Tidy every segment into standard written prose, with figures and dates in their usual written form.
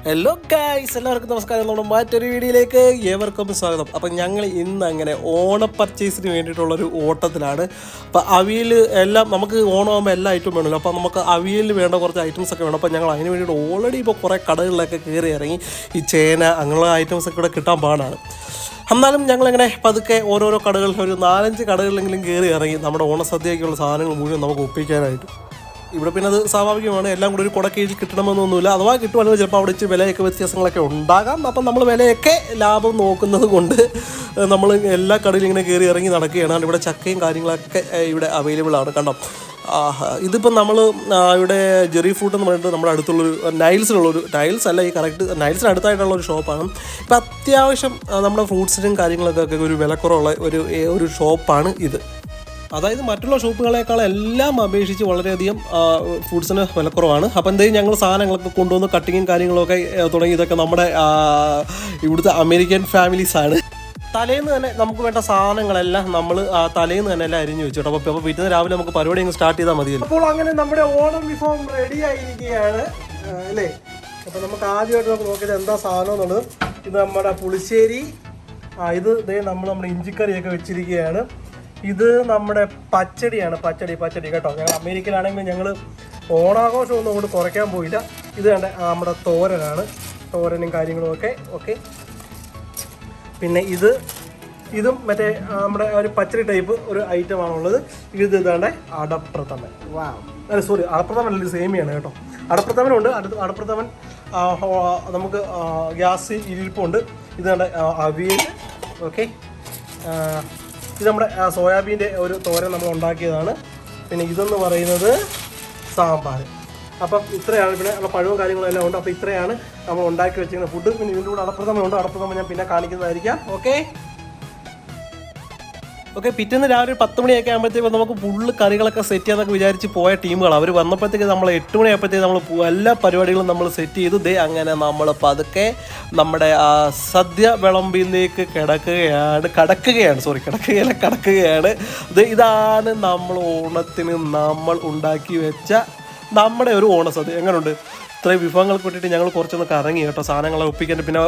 Hello guys, എല്ലാവർക്കും നമസ്കാരം. നമ്മുടെ മറ്റൊരു വീഡിയോയിലേക്ക് ഏവർക്കും സ്വാഗതം. അപ്പം ഞങ്ങൾ ഇന്ന് അങ്ങനെ ഓണ പർച്ചേസിന് വേണ്ടിയിട്ടുള്ളൊരു ഓട്ടത്തിലാണ്. അപ്പോൾ അവിയൽ എല്ലാം നമുക്ക് ഓണമാകുമ്പോൾ എല്ലാ ഐറ്റവും വേണമല്ലോ. അപ്പോൾ നമുക്ക് അവിയലിൽ വേണ്ട കുറച്ച് ഐറ്റംസ് ഒക്കെ വേണം. അപ്പോൾ ഞങ്ങൾ അതിന് വേണ്ടിയിട്ട് ഓൾറെഡി ഇപ്പോൾ കുറേ കടകളിലൊക്കെ കയറി ഇറങ്ങി. ഈ ചേന അങ്ങനെയുള്ള ഐറ്റംസൊക്കെ ഇവിടെ കിട്ടാൻ പാടാണ്. എന്നാലും ഞങ്ങളിങ്ങനെ പതുക്കെ ഓരോരോ കടകളിൽ ഒരു 4-5 കടകളിലെങ്കിലും കയറി ഇറങ്ങി നമ്മുടെ ഓണസദ്യയ്ക്കുള്ള സാധനങ്ങൾ മുഴുവൻ നമുക്ക് ഒപ്പിക്കാനായിട്ട്. ഇവിടെ പിന്നെ അത് സ്വാഭാവികമാണ്, എല്ലാം കൂടി ഒരു കുടക്കീഴിൽ കിട്ടണമെന്നൊന്നുമില്ല. അഥവാ കിട്ടുവാണെങ്കിൽ ചിലപ്പോൾ അവിടെ വെച്ച് വിലയൊക്കെ വ്യത്യാസങ്ങളൊക്കെ ഉണ്ടാകാം. അപ്പം നമ്മൾ വിലയൊക്കെ ലാഭം നോക്കുന്നത് കൊണ്ട് നമ്മൾ എല്ലാ കടയിലും ഇങ്ങനെ കയറി ഇറങ്ങി നടക്കുകയാണ്. ഇവിടെ ചക്കയും കാര്യങ്ങളൊക്കെ ഇവിടെ അവൈലബിൾ ആണ്. കണ്ടോ, ഇതിപ്പം നമ്മൾ ഇവിടെ ജെറി ഫ്രൂട്ട് എന്ന് പറഞ്ഞിട്ട് നമ്മുടെ അടുത്തുള്ളൊരു നൈൽസിലുള്ളൊരു, നൈൽസ് അല്ല, ഈ കറക്റ്റ് നൈൽസിന് അടുത്തായിട്ടുള്ളൊരു ഷോപ്പാണ്. ഇപ്പം അത്യാവശ്യം നമ്മുടെ ഫ്രൂട്ട്സിനും കാര്യങ്ങളൊക്കെ ഒരു വിലക്കുറവുള്ള ഒരു ഷോപ്പാണ് ഇത്. അതായത് മറ്റുള്ള ഷോപ്പുകളെക്കാളെല്ലാം അപേക്ഷിച്ച് വളരെയധികം ഫ്രൂട്ട്സിന് വിലക്കുറവാണ്. അപ്പോൾ എന്തെങ്കിലും ഞങ്ങൾ സാധനങ്ങളൊക്കെ കൊണ്ടുവന്ന് കട്ടിങ്ങും കാര്യങ്ങളൊക്കെ തുടങ്ങി. ഇതൊക്കെ നമ്മുടെ ഇവിടുത്തെ അമേരിക്കൻ ഫാമിലീസാണ്. തലേന്ന് തന്നെ നമുക്ക് വേണ്ട സാധനങ്ങളെല്ലാം നമ്മൾ തലേന്ന് തന്നെ എല്ലാം അരിഞ്ഞു വെച്ചു കേട്ടോ. അപ്പോൾ പിറ്റേന്ന് രാവിലെ നമുക്ക് പരിപാടി അങ്ങ് സ്റ്റാർട്ട് ചെയ്താൽ മതിയല്ലോ. അപ്പോൾ അങ്ങനെ നമ്മുടെ ഓണം വിഭവം റെഡി ആയിരിക്കുകയാണ് അല്ലേ. അപ്പോൾ നമുക്ക് ആദ്യമായിട്ട് നമുക്ക് നോക്കിയത് എന്താ സാധനം എന്നുള്ളത്. ഇത് നമ്മുടെ പുളിശ്ശേരി, ഇത് നമ്മുടെ ഇഞ്ചിക്കറിയൊക്കെ വെച്ചിരിക്കുകയാണ്. ഇത് നമ്മുടെ പച്ചടിയാണ്, പച്ചടി കേട്ടോ. ഞങ്ങൾ അമേരിക്കയിലാണെങ്കിൽ ഞങ്ങൾ ഓണാഘോഷം ഒന്നും അങ്ങോട്ട് കുറയ്ക്കാൻ പോയില്ല. ഇത് കണ്ട നമ്മുടെ തോരനാണ്, തോരനും കാര്യങ്ങളും ഒക്കെ ഓക്കെ. പിന്നെ ഇതും മറ്റേ നമ്മുടെ ഒരു പച്ചടി ടൈപ്പ് ഒരു ഐറ്റമാണുള്ളത്. ഇത് ഇതാണ്ട് അടപ്രഥമൻ. സോറി, അടപ്രഥമൻ അല്ല, ഇത് സേമിയാണ് കേട്ടോ. അടപ്രഥമനുണ്ട്. അടപ്രഥമൻ നമുക്ക് ഗ്യാസ് ഇരിപ്പുണ്ട്. ഇത് കണ്ട അവിയൽ ഓക്കെ. ഇത് നമ്മുടെ സോയാബീൻ്റെ ഒരു തോരൻ നമ്മൾ ഉണ്ടാക്കിയതാണ്. പിന്നെ ഇതെന്ന് പറയുന്നത് സാമ്പാർ. അപ്പം ഇത്രയാണ്. പിന്നെ നമ്മുടെ പഴവും കാര്യങ്ങളും എല്ലാം ഉണ്ട്. അപ്പോൾ ഇത്രയാണ് നമ്മൾ ഉണ്ടാക്കി വെച്ചിരിക്കുന്ന ഫുഡ്. പിന്നെ ഇതിൻ്റെ കൂടെ അടപ്രഥമനുണ്ട്. അടപ്രഥമൻ ഞാൻ പിന്നെ കാണിക്കുന്നതായിരിക്കാം. ഓക്കെ. പിറ്റേന്ന് രാവിലെ 10 മണിയൊക്കെ ആകുമ്പോഴത്തേക്കും നമുക്ക് ഫുള്ള് കറികളൊക്കെ സെറ്റ് ചെയ്യാന്നൊക്കെ വിചാരിച്ച് പോയ ടീമുകളാണ്. അവർ വന്നപ്പോഴത്തേക്ക് നമ്മൾ 8 മണിയാകുമ്പോഴത്തേക്ക് നമ്മൾ എല്ലാ പരിപാടികളും നമ്മൾ സെറ്റ് ചെയ്തു. അങ്ങനെ നമ്മൾ പതുക്കെ നമ്മുടെ സദ്യ വിളമ്പിലേക്ക് കടക്കുകയാണ്. ഇതാണ് നമ്മൾ ഓണത്തിന് നമ്മൾ ഉണ്ടാക്കി വെച്ച നമ്മുടെ ഒരു ഓണസദ്യ. എങ്ങനെയുണ്ട്? ഇത്രയും വിഭവങ്ങൾ കൂട്ടിയിട്ട് ഞങ്ങൾ കുറച്ചൊന്ന് കറങ്ങി കേട്ടോ, സാധനങ്ങളെ ഒപ്പിക്കാൻ. പിന്നെ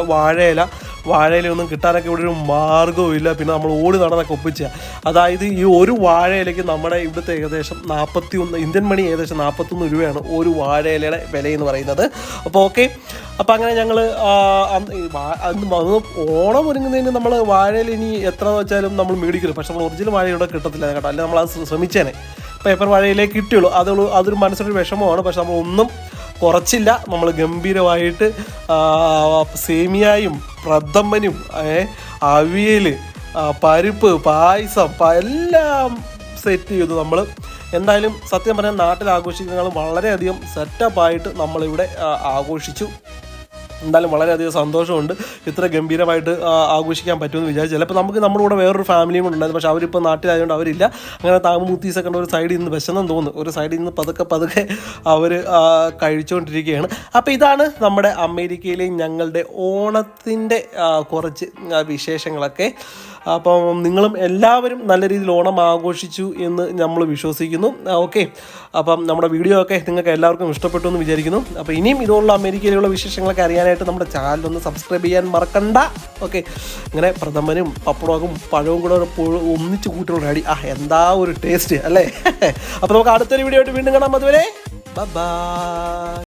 വാഴയിലൊന്നും കിട്ടാനൊക്കെ ഇവിടെ ഒരു മാർഗ്ഗവും ഇല്ല. പിന്നെ നമ്മൾ ഓടി നടന്നൊക്കെ ഒപ്പിച്ച. അതായത് ഈ ഒരു വാഴയിലേക്ക് നമ്മുടെ ഇവിടുത്തെ ഏകദേശം 41 ഇന്ത്യൻ മണി, ഏകദേശം 41 രൂപയാണ് ഒരു വാഴയിലയുടെ വിലയെന്ന് പറയുന്നത്. അപ്പോൾ ഓക്കെ. അപ്പോൾ അങ്ങനെ ഞങ്ങൾ ഓണം ഒരുങ്ങുന്നതിന് നമ്മൾ വാഴയിൽ ഇനി എത്രയെന്ന് വെച്ചാലും നമ്മൾ മേടിക്കില്ല. പക്ഷെ നമ്മൾ ഒറിജിനൽ വാഴ ഇവിടെ കിട്ടത്തില്ല കേട്ടോ. അല്ലെങ്കിൽ നമ്മളത് ശ്രമിച്ചേനെ. പേപ്പർ വാഴയിലേക്ക് കിട്ടുള്ളൂ. അതൊരു മനസ്സിലൊരു വിഷമമാണ്. പക്ഷെ നമ്മളൊന്നും കുറച്ചില്ല. നമ്മൾ ഗംഭീരമായിട്ട് സേമിയായും പ്രഥമനും അവിയൽ, പരിപ്പ്, പായസം എല്ലാം സെറ്റ് ചെയ്തു നമ്മൾ. എന്തായാലും സത്യം പറഞ്ഞാൽ നാട്ടിൽ ആഘോഷിക്കുന്നതിനേക്കാളും വളരെയധികം സെറ്റപ്പായിട്ട് നമ്മളിവിടെ ആഘോഷിച്ചു. എന്തായാലും വളരെയധികം സന്തോഷമുണ്ട്. ഇത്ര ഗംഭീരമായിട്ട് ആഘോഷിക്കാൻ പറ്റുമെന്ന് വിചാരിച്ചു. ചിലപ്പോൾ നമുക്ക് നമ്മുടെ കൂടെ വേറൊരു ഫാമിലിയും കൂടെ ഉണ്ടായിരുന്നു. പക്ഷേ അവരിപ്പോൾ നാട്ടിലായതുകൊണ്ട് അവരില്ല. അങ്ങനെ താമൂത്തീസൊക്കെ ഒരു സൈഡിൽ നിന്ന് വിശന്നെന്ന് തോന്നുന്നു. ഒരു സൈഡിൽ നിന്ന് പതുക്കെ അവർ കഴിച്ചുകൊണ്ടിരിക്കുകയാണ്. അപ്പോൾ ഇതാണ് നമ്മുടെ അമേരിക്കയിലെ ഞങ്ങളുടെ ഓണത്തിൻ്റെ കുറച്ച് വിശേഷങ്ങളൊക്കെ. അപ്പം നിങ്ങളും എല്ലാവരും നല്ല രീതിയിൽ ഓണം ആഘോഷിച്ചു എന്ന് നമ്മൾ വിശ്വസിക്കുന്നു. ഓക്കെ. അപ്പം നമ്മുടെ വീഡിയോ ഒക്കെ നിങ്ങൾക്ക് എല്ലാവർക്കും ഇഷ്ടപ്പെട്ടു എന്ന് വിചാരിക്കുന്നു. അപ്പോൾ ഇനിയും ഇതുപോലുള്ള അമേരിക്കയിലുള്ള വിശേഷങ്ങളൊക്കെ അറിയാനായിട്ട് നമ്മുടെ ചാനലൊന്ന് സബ്സ്ക്രൈബ് ചെയ്യാൻ മറക്കണ്ട. ഓക്കെ. ഇങ്ങനെ പ്രഥമനും പപ്പടവും പഴവും കൂടെ ഒന്നിച്ച് കൂട്ടിയുള്ള അടി, എന്താ ഒരു ടേസ്റ്റ് അല്ലേ. അപ്പോൾ നമുക്ക് അടുത്തൊരു വീഡിയോ ആയിട്ട് വീണ്ടും കാണാം. അതുവരെ ബൈ.